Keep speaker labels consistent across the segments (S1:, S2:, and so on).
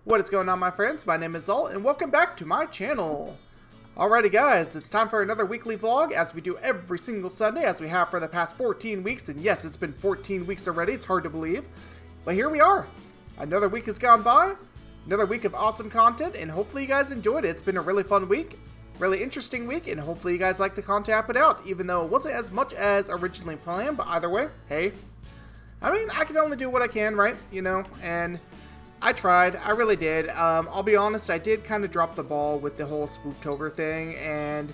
S1: What is going on, my friends? My name is Xaul, and welcome back to my channel. Alrighty guys, it's time for another weekly vlog, as we do every single Sunday, as we have for the past 14 weeks, and yes, it's been 14 weeks already, it's hard to believe. But here we are. Another week has gone by, another week of awesome content, and hopefully you guys enjoyed it. It's been a really fun week, really interesting week, and hopefully you guys like the content I put out, even though it wasn't as much as originally planned, but either way, hey. I mean, I can only do what I can, right? You know, and I tried. I really did. I'll be honest, I did kind of drop the ball with the whole Spooktober thing, and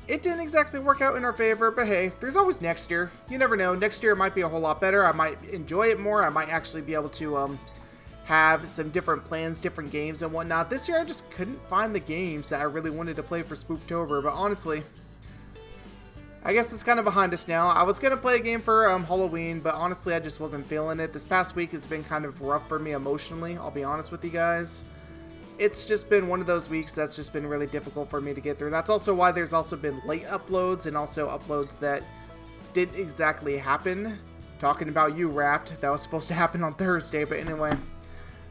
S1: it didn't exactly work out in our favor, but hey, there's always next year. You never know. Next year it might be a whole lot better. I might enjoy it more. I might actually be able to have some different plans, different games and whatnot. This year I just couldn't find the games that I really wanted to play for Spooktober, but honestly, I guess it's kind of behind us now. I was going to play a game for Halloween, but honestly, I just wasn't feeling it. This past week has been kind of rough for me emotionally, I'll be honest with you guys. It's just been one of those weeks that's just been really difficult for me to get through. That's also why there's also been late uploads and also uploads that didn't exactly happen. Talking about you, Raft, that was supposed to happen on Thursday, but anyway.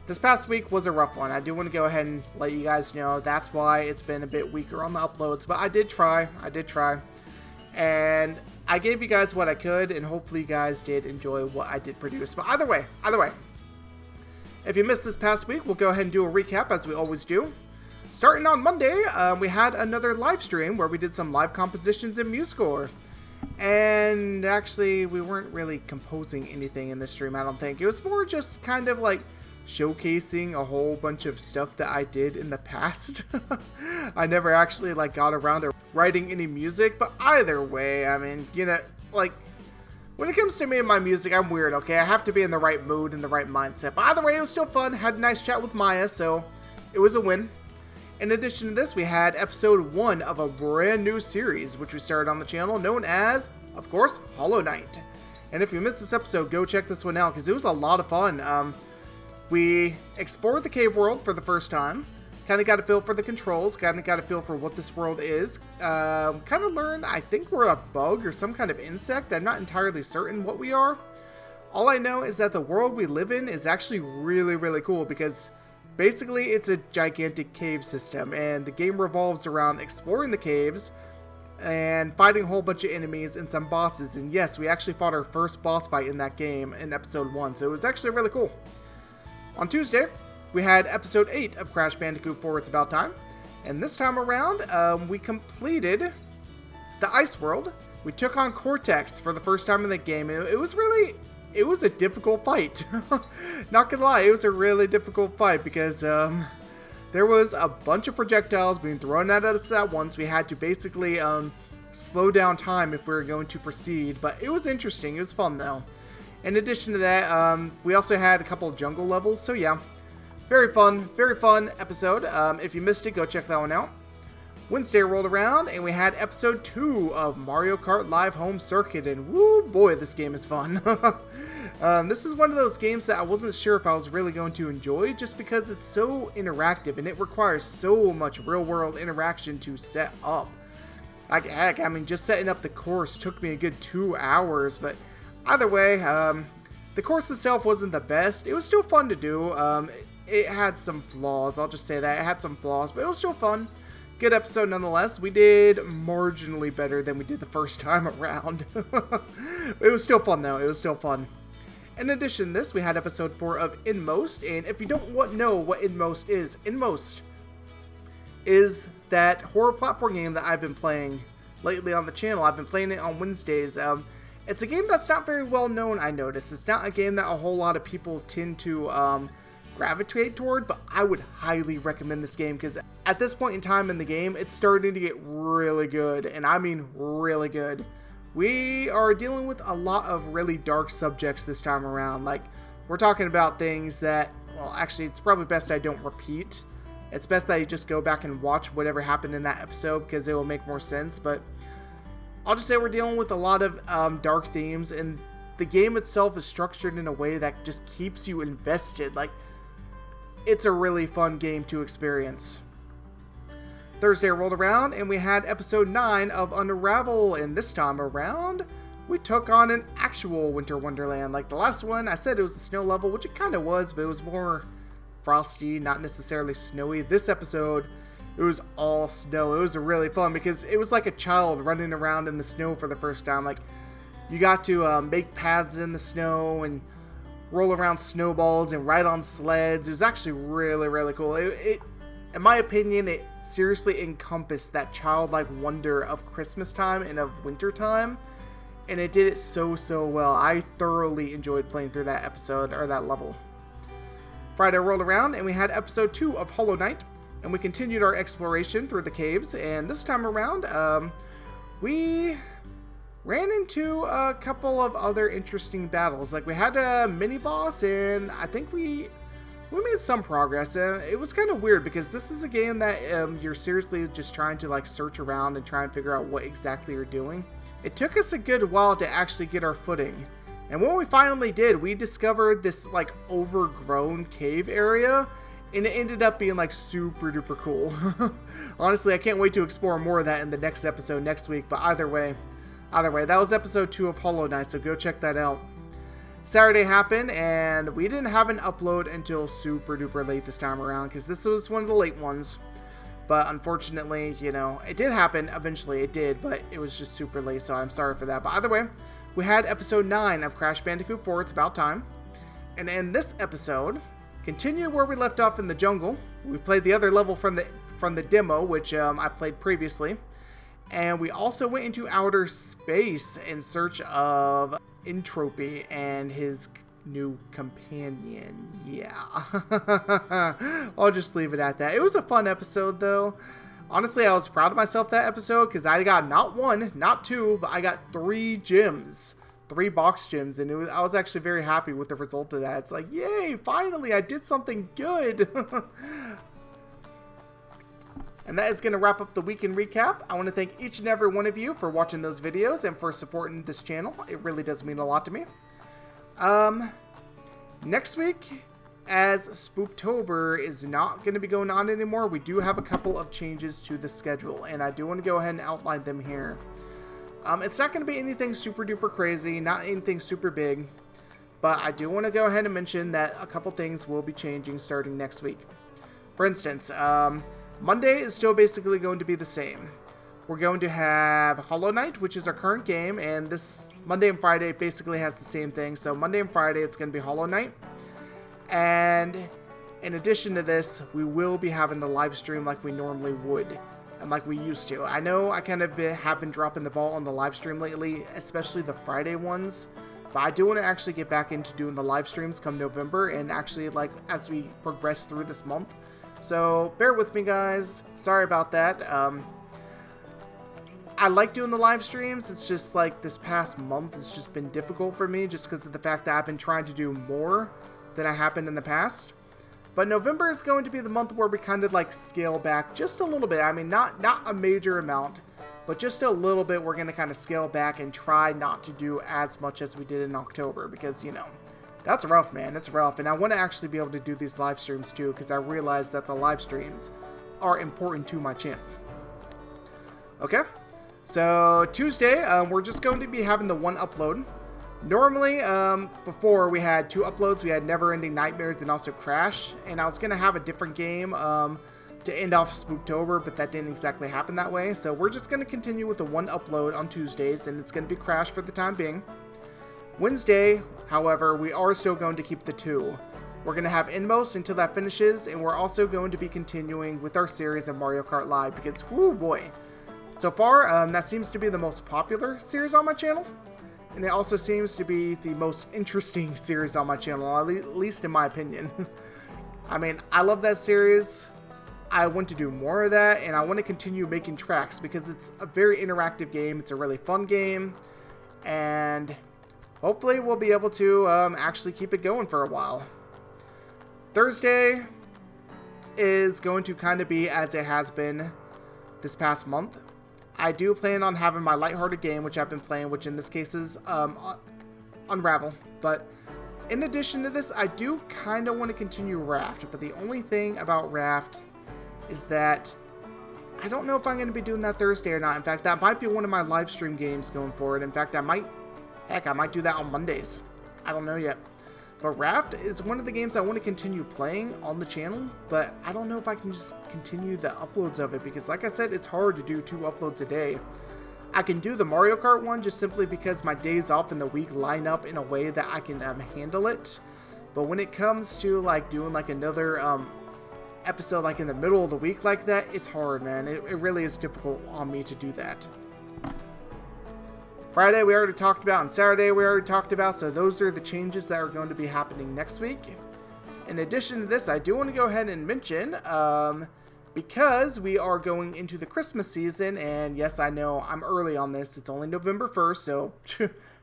S1: This past week was a rough one. I do want to go ahead and let you guys know that's why it's been a bit weaker on the uploads, but I did try. And I gave you guys what I could, and hopefully you guys did enjoy what I did produce. But either way, if you missed this past week, we'll go ahead and do a recap as we always do. Starting on Monday, we had another live stream where we did some live compositions in MuseScore. And actually, we weren't really composing anything in this stream, I don't think. It was more just kind of like showcasing a whole bunch of stuff that I did in the past. I never actually like got around to writing any music, but either way, I mean, you know, like when it comes to me and my music, I'm weird, okay? I have to be in the right mood and the right mindset. But either way, it was still fun. Had a nice chat with Maya, so it was a win. In addition to this, we had episode 1 of a brand new series, which we started on the channel, known as, of course, Hollow Knight. And if you missed this episode, go check this one out, because it was a lot of fun. We explored the cave world for the first time, kind of got a feel for the controls, kind of got a feel for what this world is, kind of learned, I think we're a bug or some kind of insect. I'm not entirely certain what we are. All I know is that the world we live in is actually really, really cool, because basically it's a gigantic cave system, and the game revolves around exploring the caves and fighting a whole bunch of enemies and some bosses. And yes, we actually fought our first boss fight in that game in episode 1, so it was actually really cool. On Tuesday, we had episode 8 of Crash Bandicoot 4 It's About Time, and this time around, we completed the Ice World. We took on Cortex for the first time in the game, and it was a difficult fight. Not gonna lie, it was a really difficult fight, because there was a bunch of projectiles being thrown at us at once. We had to basically slow down time if we were going to proceed, but it was interesting. It was fun, though. In addition to that, we also had a couple of jungle levels, so yeah, very fun episode. If you missed it, go check that one out. Wednesday rolled around, and we had episode 2 of Mario Kart Live Home Circuit, and woo boy, this game is fun. This is one of those games that I wasn't sure if I was really going to enjoy, just because it's so interactive, and it requires so much real-world interaction to set up. Like, heck, I mean, just setting up the course took me a good 2 hours, but either way, the course itself wasn't the best. It was still fun to do. It had some flaws, I'll just say that. It had some flaws, but it was still fun. Good episode nonetheless. We did marginally better than we did the first time around. It was still fun, though. It was still fun. In addition to this, we had episode 4 of Inmost, and if you don't know what Inmost is that horror platform game that I've been playing lately on the channel. I've been playing it on Wednesdays. It's a game that's not very well known, I noticed. It's not a game that a whole lot of people tend to gravitate toward, but I would highly recommend this game, because at this point in time in the game, it's starting to get really good, and I mean really good. We are dealing with a lot of really dark subjects this time around. Like, we're talking about things that, well, actually, it's probably best I don't repeat. It's best that you just go back and watch whatever happened in that episode, because it will make more sense, but I'll just say we're dealing with a lot of dark themes, and the game itself is structured in a way that just keeps you invested. Like, it's a really fun game to experience. Thursday rolled around, and we had episode 9 of Unravel, and this time around, we took on an actual Winter Wonderland. Like the last one, I said it was the snow level, which it kind of was, but it was more frosty, not necessarily snowy. This episode, it was all snow. It was really fun because it was like a child running around in the snow for the first time. Like, you got to make paths in the snow and roll around snowballs and ride on sleds. It was actually really, really cool. It in my opinion, it seriously encompassed that childlike wonder of Christmas time and of winter time. And it did it so, so well. I thoroughly enjoyed playing through that episode, or that level. Friday rolled around, and we had episode 2 of Hollow Knight. And we continued our exploration through the caves. And this time around, we ran into a couple of other interesting battles. Like, we had a mini-boss, and I think we made some progress. It was kind of weird, because this is a game that you're seriously just trying to, like, search around and try and figure out what exactly you're doing. It took us a good while to actually get our footing. And when we finally did, we discovered this, like, overgrown cave area, and it ended up being, like, super duper cool. Honestly, I can't wait to explore more of that in the next episode next week, but either way, that was episode 2 of Hollow Knight, so go check that out. Saturday happened, and we didn't have an upload until super duper late this time around, because this was one of the late ones. But unfortunately, you know, it did happen. Eventually it did, but it was just super late, so I'm sorry for that. But either way, we had episode 9 of Crash Bandicoot 4, It's About Time. And in this episode, continued where we left off in the jungle. We played the other level from the demo, which I played previously. And we also went into outer space in search of Entropy and his new companion. Yeah. I'll just leave it at that. It was a fun episode, though. Honestly, I was proud of myself that episode, because I got not 1, not 2, but I got 3 gems. 3 box gems, and I was actually very happy with the result of that. It's like, yay, finally, I did something good. And that is going to wrap up the weekend recap. I want to thank each and every one of you for watching those videos and for supporting this channel. It really does mean a lot to me. Next week, as Spooktober is not going to be going on anymore, we do have a couple of changes to the schedule, and I do want to go ahead and outline them here. It's not going to be anything super duper crazy, not anything super big, but I do want to go ahead and mention that a couple things will be changing starting next week. For instance, Monday is still basically going to be the same. We're going to have Hollow Knight, which is our current game, and this Monday and Friday basically has the same thing. So Monday and Friday, it's going to be Hollow Knight. And in addition to this, we will be having the live stream like we normally would, and like we used to. I know I kind of have been dropping the ball on the live stream lately, especially the Friday ones. But I do want to actually get back into doing the live streams come November, and actually, like, as we progress through this month. So bear with me, guys. Sorry about that. I like doing the live streams. It's just like this past month has just been difficult for me, just because of the fact that I've been trying to do more than I have been in the past. But November is going to be the month where we kind of like scale back just a little bit. I mean, not a major amount, but just a little bit. We're going to kind of scale back and try not to do as much as we did in October, because, you know, that's rough, man. It's rough. And I want to actually be able to do these live streams too, because I realize that the live streams are important to my channel. Okay? So Tuesday, we're just going to be having the 1 upload. Normally, before we had 2 uploads. We had Never Ending Nightmares and also Crash. And I was going to have a different game to end off Spooktober, but that didn't exactly happen that way. So we're just going to continue with the 1 upload on Tuesdays, and it's going to be Crash for the time being. Wednesday, however, we are still going to keep the 2. We're going to have Inmost until that finishes, and we're also going to be continuing with our series of Mario Kart Live, because, whoo boy. So far, that seems to be the most popular series on my channel, and it also seems to be the most interesting series on my channel, at least in my opinion. I mean, I love that series. I want to do more of that, and I want to continue making tracks, because it's a very interactive game. It's a really fun game, and hopefully we'll be able to actually keep it going for a while. Thursday is going to kind of be as it has been this past month. I do plan on having my lighthearted game, which I've been playing, which in this case is Unravel. But in addition to this, I do kind of want to continue Raft. But the only thing about Raft is that I don't know if I'm going to be doing that Thursday or not. In fact, that might be one of my live stream games going forward. In fact, I might do that on Mondays. I don't know yet. But Raft is one of the games I want to continue playing on the channel, but I don't know if I can just continue the uploads of it because, like I said, it's hard to do 2 uploads a day. I can do the Mario Kart one just simply because my days off in the week line up in a way that I can handle it. But when it comes to like doing like another episode like in the middle of the week like that, it's hard, man. It really is difficult on me to do that. Friday we already talked about, and Saturday we already talked about, so those are the changes that are going to be happening next week. In addition to this, I do want to go ahead and mention, because we are going into the Christmas season, and yes, I know I'm early on this, it's only November 1st, so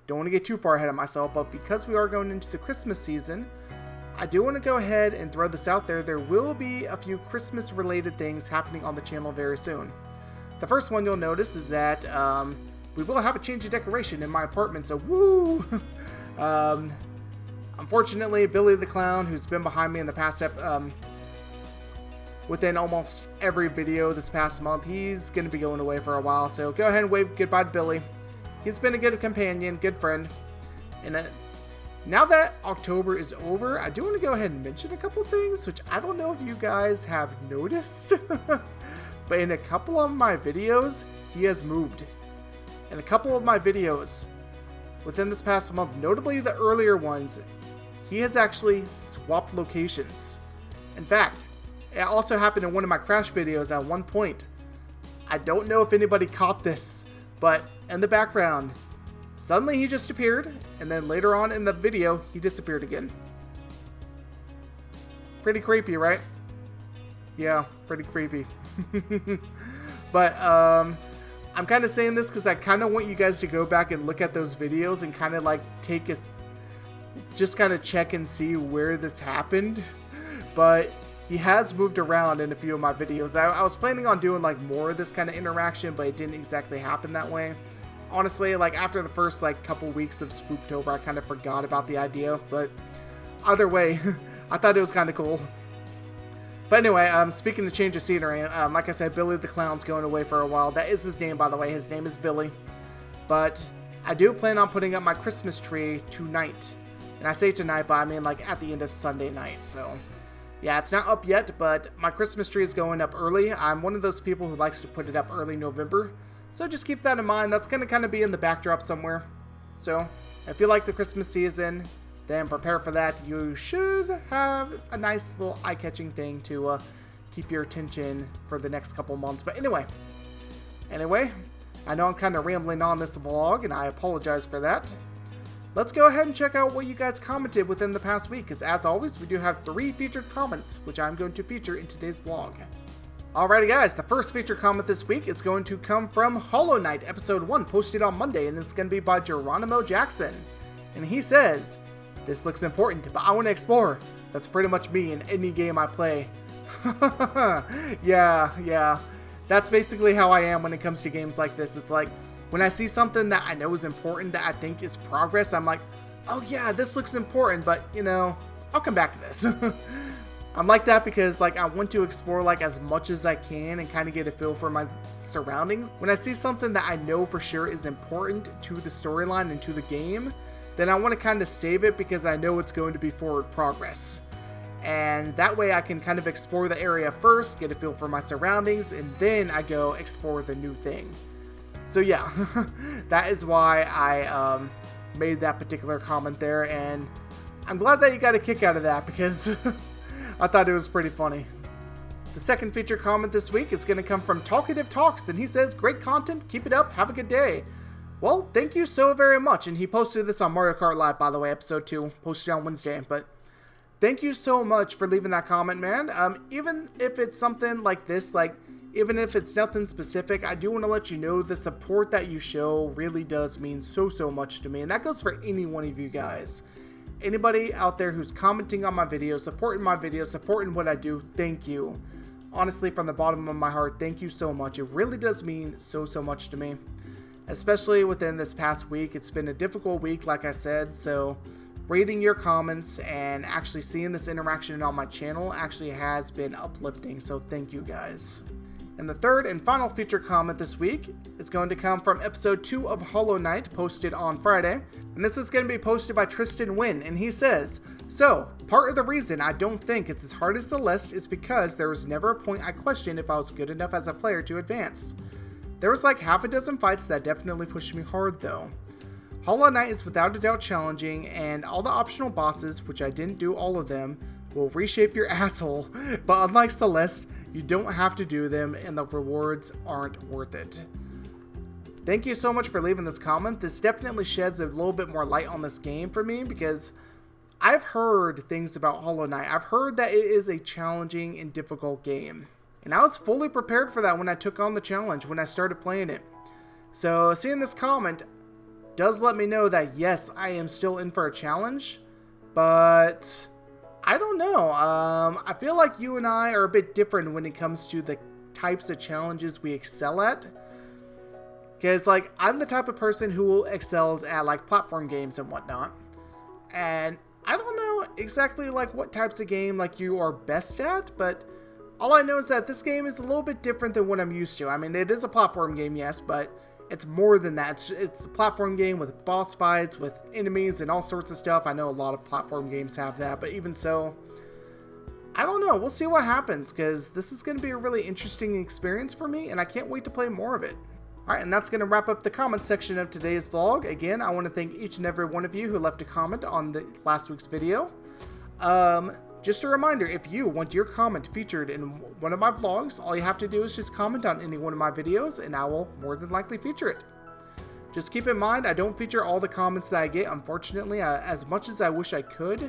S1: don't want to get too far ahead of myself, but because we are going into the Christmas season, I do want to go ahead and throw this out there. There will be a few Christmas related things happening on the channel very soon. The first one you'll notice is that, we will have a change of decoration in my apartment, so woo! Unfortunately, Billy the Clown, who's been behind me in the past, within almost every video this past month, he's going to be going away for a while, so go ahead and wave goodbye to Billy. He's been a good companion, good friend. And now that October is over, I do want to go ahead and mention a couple things, which I don't know if you guys have noticed, but in a couple of my videos, he has moved. In a couple of my videos within this past month, notably the earlier ones, he has actually swapped locations. In fact, it also happened in one of my Crash videos at one point. I don't know if anybody caught this, but in the background, suddenly he just appeared, and then later on in the video, he disappeared again. Pretty creepy, right? Yeah, pretty creepy. But, I'm kind of saying this because I kind of want you guys to go back and look at those videos and kind of like just kind of check and see where this happened. But he has moved around in a few of my videos. I was planning on doing like more of this kind of interaction, but it didn't exactly happen that way. Honestly, like after the first like couple weeks of Spooktober, I kind of forgot about the idea. But either way, I thought it was kind of cool. But anyway, speaking of change of scenery, like I said, Billy the Clown's going away for a while. That is his name, by the way. His name is Billy. But I do plan on putting up my Christmas tree tonight. And I say tonight, but I mean like at the end of Sunday night. So yeah, it's not up yet, but my Christmas tree is going up early. I'm one of those people who likes to put it up early November. So just keep that in mind. That's going to kind of be in the backdrop somewhere. So if you like the Christmas season, then prepare for that. You should have a nice little eye-catching thing to keep your attention for the next couple months. But anyway, I know I'm kind of rambling on this vlog, and I apologize for that. Let's go ahead and check out what you guys commented within the past week, because as always, we do have 3 featured comments, which I'm going to feature in today's vlog. Alrighty guys, the first featured comment this week is going to come from Hollow Knight Episode 1, posted on Monday, and it's going to be by Geronimo Jackson. And he says, "This looks important, but I want to explore." That's pretty much me in any game I play. Yeah. That's basically how I am when it comes to games like this. It's like, when I see something that I know is important, that I think is progress, I'm like, oh yeah, this looks important, but you know, I'll come back to this. I'm like that because like I want to explore like as much as I can and kind of get a feel for my surroundings. When I see something that I know for sure is important to the storyline and to the game, then I want to kind of save it because I know it's going to be forward progress. And that way I can kind of explore the area first, get a feel for my surroundings, and then I go explore the new thing. So yeah, that is why I made that particular comment there, and I'm glad that you got a kick out of that because I thought it was pretty funny. The second feature comment this week is going to come from Talkative Talks, and he says, "Great content, keep it up, have a good day." Well, thank you so very much, and he posted this on Mario Kart Live, by the way, episode 2, posted on Wednesday, but thank you so much for leaving that comment, man. Even if it's something like this, like, even if it's nothing specific, I do want to let you know the support that you show really does mean so much to me, and that goes for any one of you guys. Anybody out there who's commenting on my videos, supporting my videos, supporting what I do, thank you. Honestly, from the bottom of my heart, thank you so much. It really does mean so much to me. Especially within this past week. It's been a difficult week, like I said, so reading your comments and actually seeing this interaction on my channel actually has been uplifting, so thank you guys. And the third and final feature comment this week is going to come from episode 2 of Hollow Knight, posted on Friday. And this is going to be posted by Tristan Wynn, and he says, So, part of the reason I don't think it's as hard as the list is because there was never a point I questioned if I was good enough as a player to advance. There was like half a dozen fights that definitely pushed me hard though. Hollow Knight is without a doubt challenging, and all the optional bosses, which I didn't do all of them, will reshape your asshole, but unlike Celeste, you don't have to do them and the rewards aren't worth it. Thank you so much for leaving this comment. This definitely sheds a little bit more light on this game for me because I've heard things about Hollow Knight. I've heard that it is a challenging and difficult game. And I was fully prepared for that when I took on the challenge, when I started playing it. So seeing this comment does let me know that yes, I am still in for a challenge, but I don't know. I feel like you and I are a bit different when it comes to the types of challenges we excel at. Because like I'm the type of person who excels at like platform games and whatnot. And I don't know exactly like what types of game like you are best at, but all I know is that this game is a little bit different than what I'm used to. I mean, it is a platform game, yes, but it's more than that. It's a platform game with boss fights, with enemies and all sorts of stuff. I know a lot of platform games have that, but even so, I don't know. We'll see what happens because this is going to be a really interesting experience for me and I can't wait to play more of it. Alright, and that's going to wrap up the comment section of today's vlog. Again, I want to thank each and every one of you who left a comment on the last week's video. Just a reminder, if you want your comment featured in one of my vlogs, all you have to do is just comment on any one of my videos and I will more than likely feature it. Just keep in mind, I don't feature all the comments that I get, unfortunately. As much as I wish I could,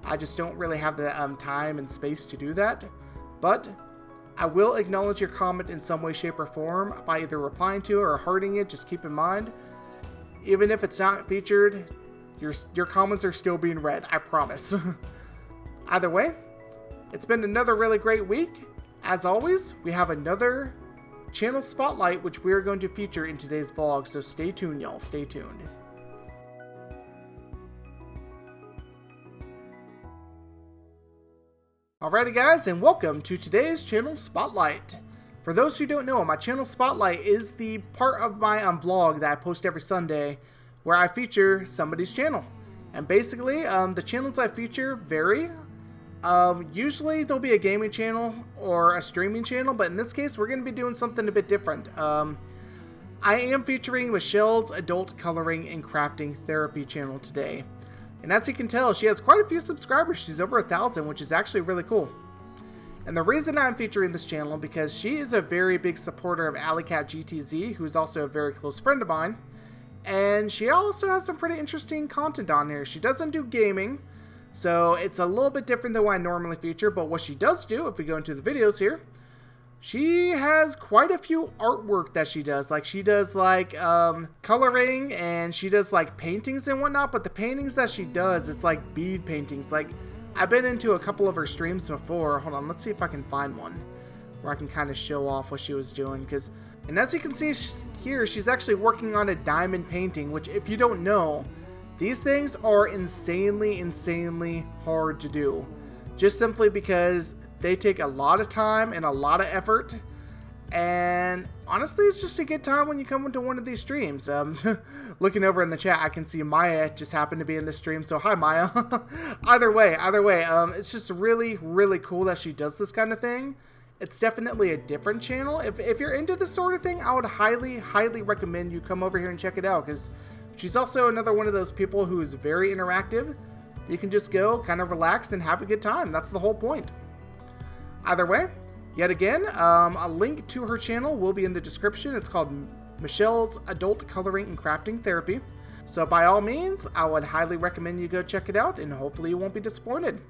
S1: I just don't really have the time and space to do that. But I will acknowledge your comment in some way, shape, or form by either replying to it or hearting it. Just keep in mind, even if it's not featured, your comments are still being read, I promise. Either way, it's been another really great week. As always, we have another channel spotlight which we are going to feature in today's vlog, so stay tuned, y'all. Stay tuned. Alrighty guys, and welcome to today's channel spotlight. For those who don't know, my channel spotlight is the part of my vlog that I post every Sunday where I feature somebody's channel. And basically, the channels I feature vary. Usually there'll be a gaming channel or a streaming channel, but in this case we're going to be doing something a bit different. I am featuring Michelle's Adult Coloring and Crafting Therapy channel today. And as you can tell, she has quite a few subscribers. She's over 1,000, which is actually really cool. And the reason I'm featuring this channel because she is a very big supporter of AlleyCatGTZ, who's also a very close friend of mine. And she also has some pretty interesting content on here. She doesn't do gaming, so it's a little bit different than what I normally feature, but what she does do, if we go into the videos here, she has quite a few artwork that she does. Like she does like coloring and she does like paintings and whatnot, but the paintings that she does, it's like bead paintings. Like I've been into a couple of her streams before. Hold on, let's see if I can find one where I can kind of show off what she was doing. And as you can see here, she's actually working on a diamond painting, which if you don't know, these things are insanely hard to do. Just simply because they take a lot of time and a lot of effort. And honestly, it's just a good time when you come into one of these streams. Looking over in the chat, I can see Maya just happened to be in the stream. So hi, Maya. Either way, it's just really cool that she does this kind of thing. It's definitely a different channel. If you're into this sort of thing, I would highly recommend you come over here and check it out, because she's also another one of those people who is very interactive. You can just go, kind of relax, and have a good time. That's the whole point. Either way, yet again, a link to her channel will be in the description. It's called Michelle's Adult Coloring and Crafting Therapy. So by all means, I would highly recommend you go check it out, and hopefully you won't be disappointed.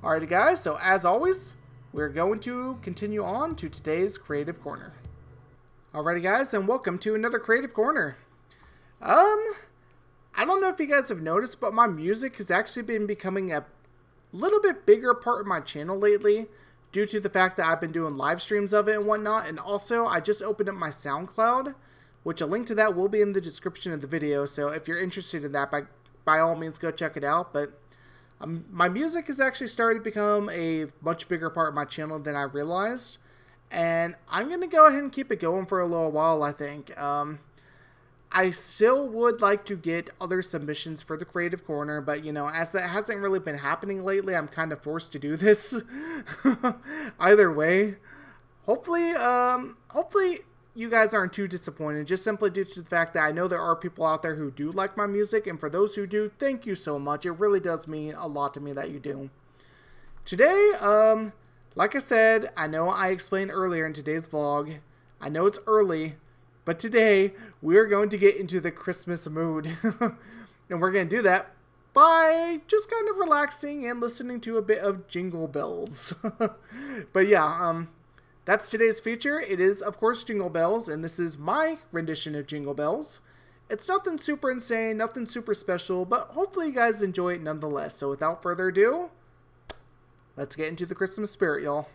S1: Alrighty guys, so as always, we're going to continue on to today's Creative Corner. Alrighty guys, and welcome to another Creative Corner. I don't know if you guys have noticed, but my music has actually been becoming a little bit bigger part of my channel lately, due to the fact that I've been doing live streams of it and whatnot. And also, I just opened up my SoundCloud, which a link to that will be in the description of the video. So if you're interested in that, by all means, go check it out. But my music has actually started to become a much bigger part of my channel than I realized. And I'm going to go ahead and keep it going for a little while, I think. I still would like to get other submissions for the Creative Corner, but, you know, as that hasn't really been happening lately, I'm kind of forced to do this. Either way, hopefully you guys aren't too disappointed, just simply due to the fact that I know there are people out there who do like my music, and for those who do, thank you so much. It really does mean a lot to me that you do. Today, like I said, I know I explained earlier in today's vlog, I know it's early, but today, we're going to get into the Christmas mood. And we're going to do that by just kind of relaxing and listening to a bit of Jingle Bells. But yeah, that's today's feature. It is, of course, Jingle Bells, and this is my rendition of Jingle Bells. It's nothing super insane, nothing super special, but hopefully you guys enjoy it nonetheless. So without further ado, let's get into the Christmas spirit, y'all.